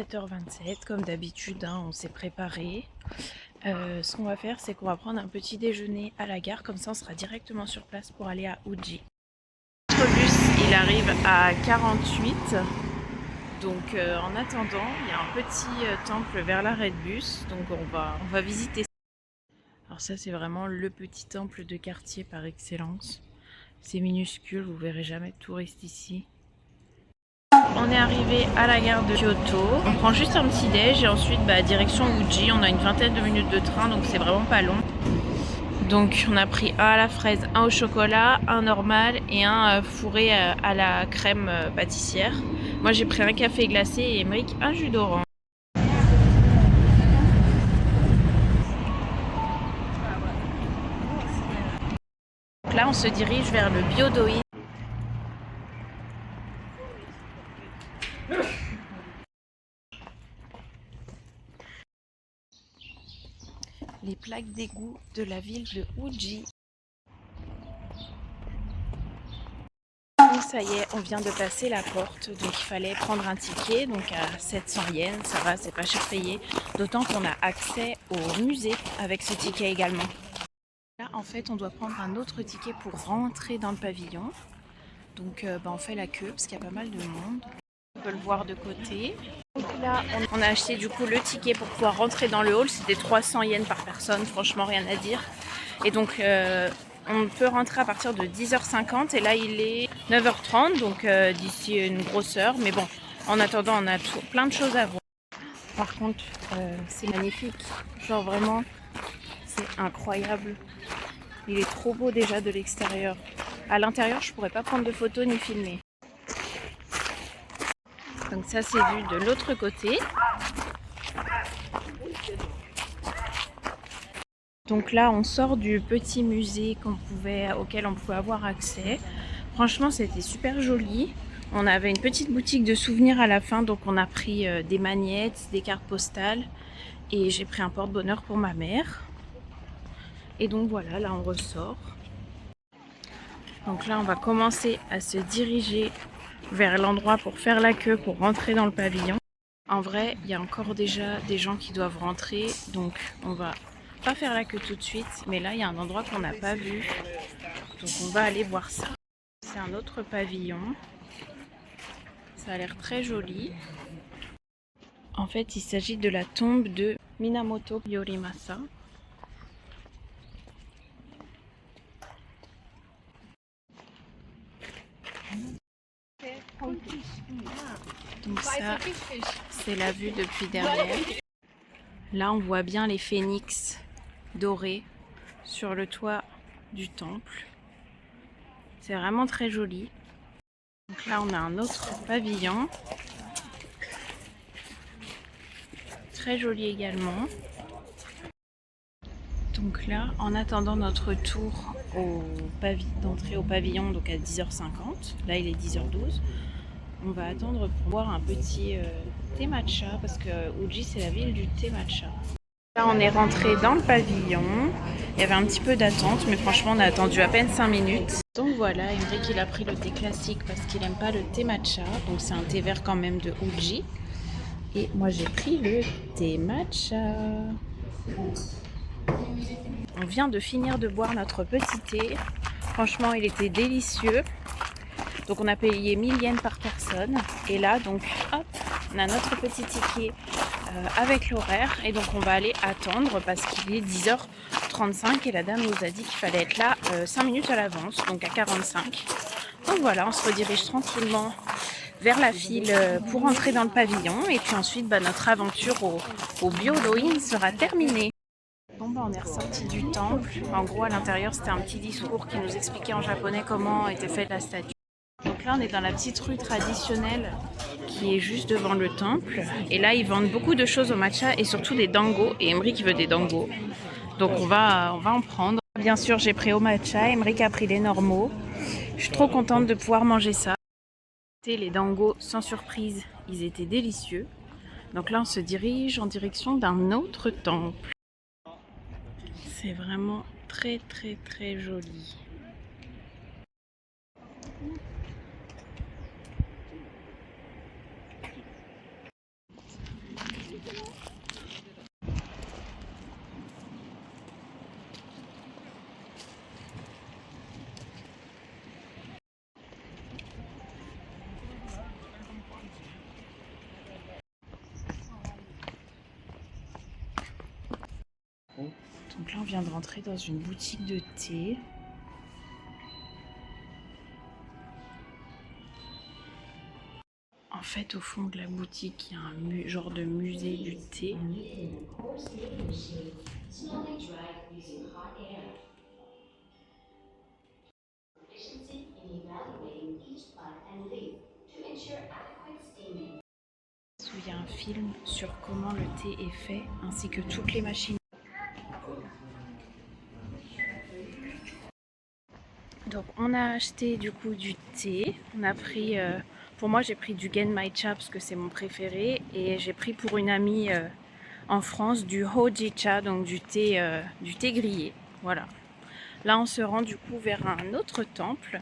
7h27, comme d'habitude, hein, on s'est préparé. Ce qu'on va faire, c'est qu'on va prendre un petit déjeuner à la gare, comme ça on sera directement sur place pour aller à Uji. Notre bus, il arrive à 48, donc en attendant, il y a un petit temple vers l'arrêt de bus, donc on va visiter. Alors ça, c'est vraiment le petit temple de quartier par excellence. C'est minuscule, vous verrez jamais de touristes ici. On est arrivé à la gare de Kyoto, on prend juste un petit déj et ensuite direction Uji. On a une vingtaine de minutes de train, donc c'est vraiment pas long. Donc on a pris un à la fraise, un au chocolat, un normal et un fourré à la crème pâtissière. Moi j'ai pris un café glacé et Émeric un jus d'orange. Donc là on se dirige vers le Byodoin. Les plaques d'égout de la ville de Uji. Ça y est, on vient de passer la porte, donc il fallait prendre un ticket, donc à 700 yens, ça va, c'est pas cher payé, d'autant qu'on a accès au musée avec ce ticket également. Là, en fait, on doit prendre un autre ticket pour rentrer dans le pavillon, donc on fait la queue parce qu'il y a pas mal de monde. On peut le voir de côté. Donc là, on a acheté du coup le ticket pour pouvoir rentrer dans le hall, c'était 300 yens par personne, franchement rien à dire. Et donc on peut rentrer à partir de 10h50 et là il est 9h30, donc d'ici une grosse heure. Mais bon, en attendant, on a plein de choses à voir. Par contre, c'est magnifique. Genre vraiment, c'est incroyable. Il est trop beau déjà de l'extérieur. À l'intérieur, je pourrais pas prendre de photos ni filmer. Donc ça, c'est vu de l'autre côté. Donc là, on sort du petit musée auquel on pouvait avoir accès. Franchement, c'était super joli. On avait une petite boutique de souvenirs à la fin, donc on a pris des magnettes, des cartes postales. Et j'ai pris un porte-bonheur pour ma mère. Et donc voilà, là on ressort. Donc là, on va commencer à se diriger vers l'endroit pour faire la queue, pour rentrer dans le pavillon. En vrai, il y a encore déjà des gens qui doivent rentrer, donc on va pas faire la queue tout de suite, mais là il y a un endroit qu'on n'a pas vu, donc on va aller voir ça. C'est un autre pavillon, ça a l'air très joli. En fait, il s'agit de la tombe de Minamoto Yorimasa. Donc ça, c'est la vue depuis derrière. Là, on voit bien les phénix dorés sur le toit du temple. C'est vraiment très joli. Donc là, on a un autre pavillon. Très joli également. Donc là, en attendant notre tour d'entrée au pavillon, donc à 10h50, là il est 10h12, on va attendre pour boire un petit thé matcha, parce que Uji c'est la ville du thé matcha. Là on est rentré dans le pavillon, il y avait un petit peu d'attente, mais franchement on a attendu à peine 5 minutes. Donc voilà, Émeric il a pris le thé classique parce qu'il n'aime pas le thé matcha, donc c'est un thé vert quand même de Uji. Et moi j'ai pris le thé matcha. On vient de finir de boire notre petit thé. Franchement, il était délicieux. Donc on a payé 1000 yens par personne. Et là, donc, hop, on a notre petit ticket avec l'horaire. Et donc on va aller attendre parce qu'il est 10h35 et la dame nous a dit qu'il fallait être là 5 minutes à l'avance, donc à 45. Donc voilà, on se redirige tranquillement vers la file pour entrer dans le pavillon. Et puis ensuite, notre aventure au Byodoin sera terminée. Bon, on est ressorti du temple. En gros, à l'intérieur, c'était un petit discours qui nous expliquait en japonais comment était faite la statue. Donc là, on est dans la petite rue traditionnelle qui est juste devant le temple. Et là, ils vendent beaucoup de choses au matcha et surtout des dangos. Et Émeric veut des dangos. Donc on va en prendre. Bien sûr, j'ai pris au matcha. Émeric a pris les normaux. Je suis trop contente de pouvoir manger ça. Les dangos, sans surprise, ils étaient délicieux. Donc là, on se dirige en direction d'un autre temple. C'est vraiment très très très joli. Donc là, on vient de rentrer dans une boutique de thé. En fait, au fond de la boutique, il y a un genre de musée du thé. Où il y a un film sur comment le thé est fait, ainsi que toutes les machines. Donc on a acheté du coup du thé. On a pris, pour moi j'ai pris du Genmaicha parce que c'est mon préféré, et j'ai pris pour une amie en France du Hojicha, donc du thé grillé. Voilà. Là on se rend du coup vers un autre temple.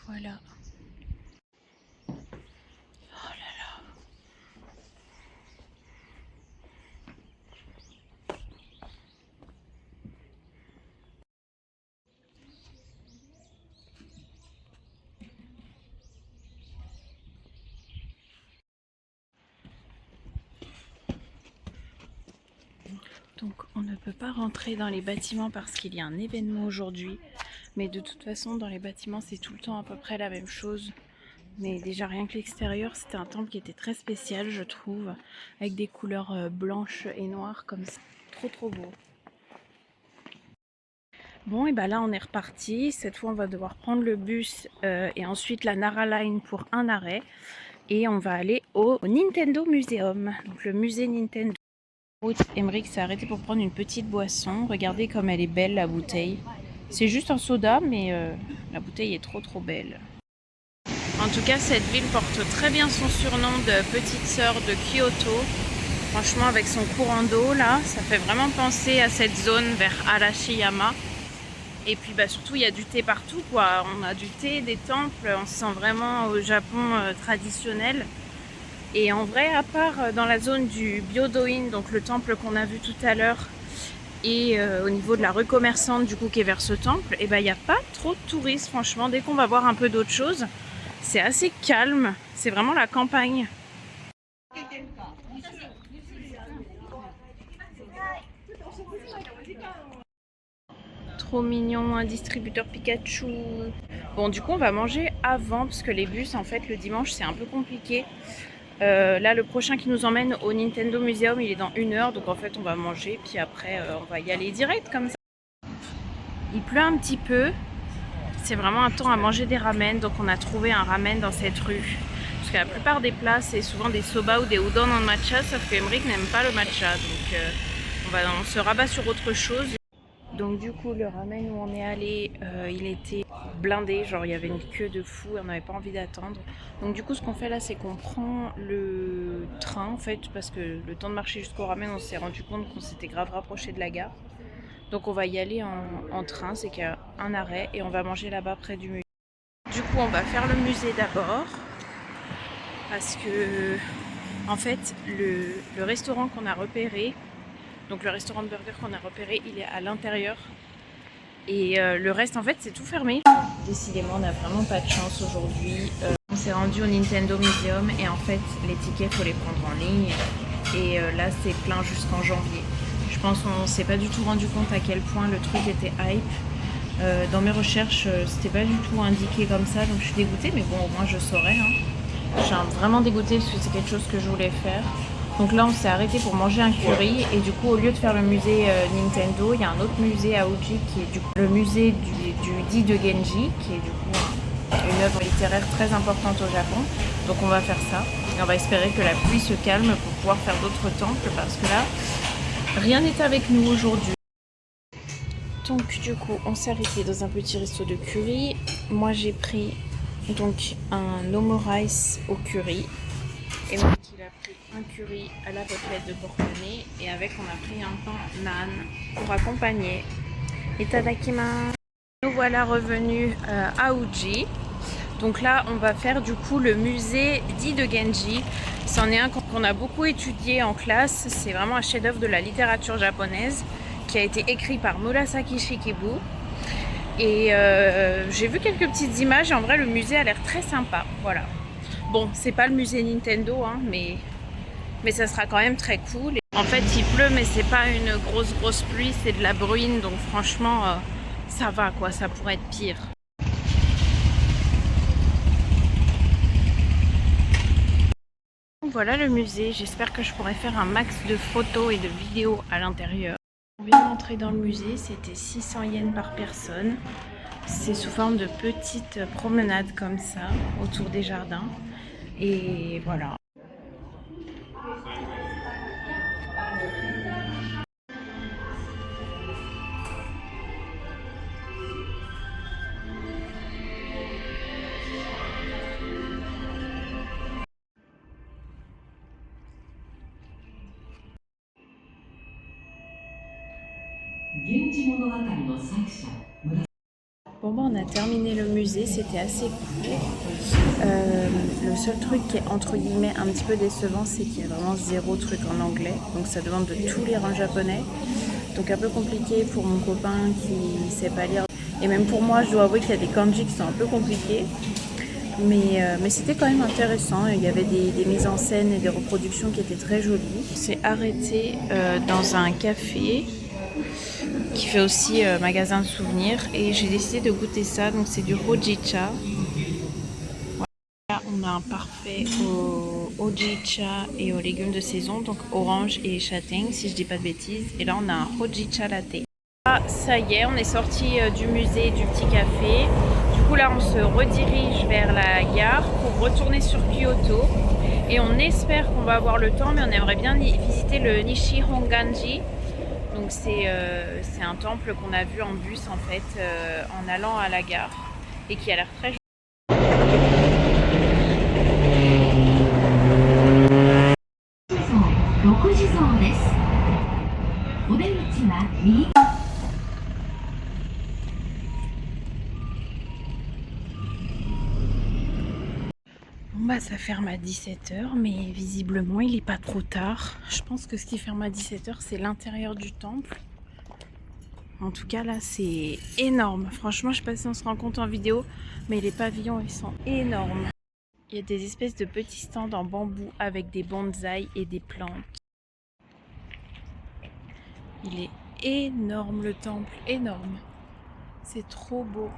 Voilà. Oh là là. Donc on ne peut pas rentrer dans les bâtiments parce qu'il y a un événement aujourd'hui. Mais de toute façon, dans les bâtiments, c'est tout le temps à peu près la même chose. Mais déjà rien que l'extérieur, c'était un temple qui était très spécial, je trouve, avec des couleurs blanches et noires comme ça. Trop trop beau. Bon, et bah là on est reparti. Cette fois on va devoir prendre le bus et ensuite la Nara Line pour un arrêt. Et on va aller au Nintendo Museum, donc le musée Nintendo. Emmerich s'est arrêté pour prendre une petite boisson. Regardez comme elle est belle la bouteille. C'est juste un soda, mais la bouteille est trop trop belle. En tout cas, cette ville porte très bien son surnom de petite sœur de Kyoto. Franchement, avec son courant d'eau là, ça fait vraiment penser à cette zone vers Arashiyama. Et puis bah, surtout, il y a du thé partout, quoi. On a du thé, des temples, on se sent vraiment au Japon traditionnel. Et en vrai, à part dans la zone du Byodoin, donc le temple qu'on a vu tout à l'heure, et au niveau de la rue commerçante du coup qui est vers ce temple, et ben il n'y a pas trop de touristes franchement. Dès qu'on va voir un peu d'autres choses, c'est assez calme, c'est vraiment la campagne. Trop mignon, un distributeur Pikachu. Bon, du coup on va manger avant parce que les bus en fait le dimanche c'est un peu compliqué. Là le prochain qui nous emmène au Nintendo Museum il est dans 1 heure, donc en fait on va manger puis après on va y aller direct comme ça. Il pleut un petit peu, c'est vraiment un temps à manger des ramen, donc on a trouvé un ramen dans cette rue. Parce que la plupart des plats c'est souvent des soba ou des udon en matcha, sauf que Emmerich n'aime pas le matcha, donc on se rabat sur autre chose. Donc du coup le ramen où on est allé, il était blindé, genre il y avait une queue de fou et on n'avait pas envie d'attendre. Donc du coup ce qu'on fait là c'est qu'on prend le train en fait, parce que le temps de marcher jusqu'au ramen on s'est rendu compte qu'on s'était grave rapproché de la gare. Donc on va y aller en train, c'est qu'il y a un arrêt et on va manger là-bas près du musée. Du coup on va faire le musée d'abord, parce que en fait le restaurant qu'on a repéré, donc le restaurant de burger qu'on a repéré, il est à l'intérieur. Et le reste en fait c'est tout fermé. Décidément on n'a vraiment pas de chance aujourd'hui. On s'est rendu au Nintendo Museum et en fait les tickets faut les prendre en ligne. Et là c'est plein jusqu'en janvier. Je pense qu'on ne s'est pas du tout rendu compte à quel point le truc était hype. Dans mes recherches c'était pas du tout indiqué comme ça, donc je suis dégoûtée, mais bon au moins je saurais. Je suis vraiment dégoûtée parce que c'est quelque chose que je voulais faire. Donc là on s'est arrêté pour manger un curry et du coup au lieu de faire le musée Nintendo, il y a un autre musée à Uji qui est du coup le musée du dit de Genji, qui est du coup une œuvre littéraire très importante au Japon. Donc on va faire ça et on va espérer que la pluie se calme pour pouvoir faire d'autres temples, parce que là rien n'est avec nous aujourd'hui. Donc du coup on s'est arrêté dans un petit resto de curry. Moi j'ai pris donc un omo rice au curry. Et donc il a pris un curry à la côtelette de porc pané et avec on a pris un pain nan pour accompagner. Itadakimasu. Nous voilà revenus à Uji. Donc là, on va faire du coup le musée dit de Genji. C'en est un qu'on a beaucoup étudié en classe. C'est vraiment un chef-d'œuvre de la littérature japonaise qui a été écrit par Murasaki Shikibu. Et j'ai vu quelques petites images et en vrai, le musée a l'air très sympa. Voilà. Bon, c'est pas le musée Nintendo, hein, mais ça sera quand même très cool. En fait, il pleut, mais c'est pas une grosse pluie, c'est de la bruine. Donc franchement, ça va quoi, ça pourrait être pire. Voilà le musée, j'espère que je pourrai faire un max de photos et de vidéos à l'intérieur. On vient d'entrer dans le musée, c'était 600 yens par personne. C'est sous forme de petites promenades comme ça, autour des jardins. Et voilà. Bon on a terminé le musée, c'était assez court. Le seul truc qui est entre guillemets un petit peu décevant, c'est qu'il y a vraiment zéro truc en anglais. Donc ça demande de tout lire en japonais. Donc un peu compliqué pour mon copain qui ne sait pas lire. Et même pour moi, je dois avouer qu'il y a des kanji qui sont un peu compliqués. Mais c'était quand même intéressant. Il y avait des mises en scène et des reproductions qui étaient très jolies. On s'est arrêté dans un café qui fait aussi magasin de souvenirs et j'ai décidé de goûter ça. Donc c'est du hojicha. Voilà, on a un parfait au hojicha et aux légumes de saison, donc orange et châtaigne si je dis pas de bêtises. Et là on a un hojicha latte. Ah, ça y est, on est sorti du musée du petit café. Du coup là on se redirige vers la gare pour retourner sur Kyoto. Et on espère qu'on va avoir le temps, mais on aimerait bien visiter le Nishihonganji. Donc c'est un temple qu'on a vu en bus en fait en allant à la gare et qui a l'air très joli. Bah, ça ferme à 17 h, mais visiblement il n'est pas trop tard. Je pense que ce qui ferme à 17 h, c'est l'intérieur du temple. En tout cas, là, c'est énorme. Franchement, je sais pas si on se rend compte en vidéo, mais les pavillons, ils sont énormes. Il y a des espèces de petits stands en bambou avec des bonsaïs et des plantes. Il est énorme, le temple, énorme. C'est trop beau.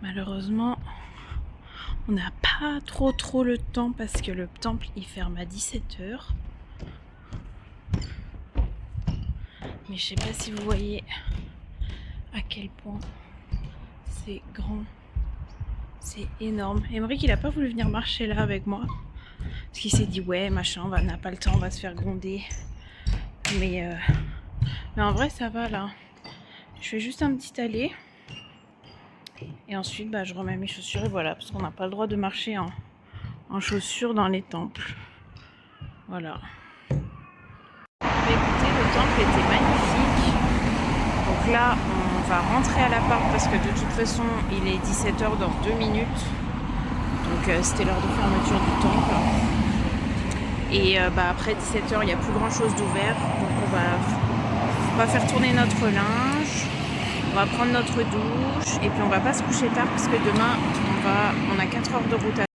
Malheureusement, on n'a pas trop le temps parce que le temple il ferme à 17 h. Mais je sais pas si vous voyez à quel point c'est grand. C'est énorme. Emmerich il a pas voulu venir marcher là avec moi. Parce qu'il s'est dit ouais machin, on n'a pas le temps, on va se faire gronder. Mais en vrai ça va là. Je fais juste un petit aller. Et ensuite je remets mes chaussures et voilà. Parce qu'on n'a pas le droit de marcher en chaussures dans les temples. Voilà. Écoutez, le temple était magnifique. Donc là on va rentrer à l'appart parce que de toute façon il est 17 h dans 2 minutes. Donc c'était l'heure de fermeture du temple. Et après 17 h il n'y a plus grand chose d'ouvert. Donc on va faire tourner notre linge. On va prendre notre douche. Et puis on va pas se coucher tard parce que demain on a 4 heures de route à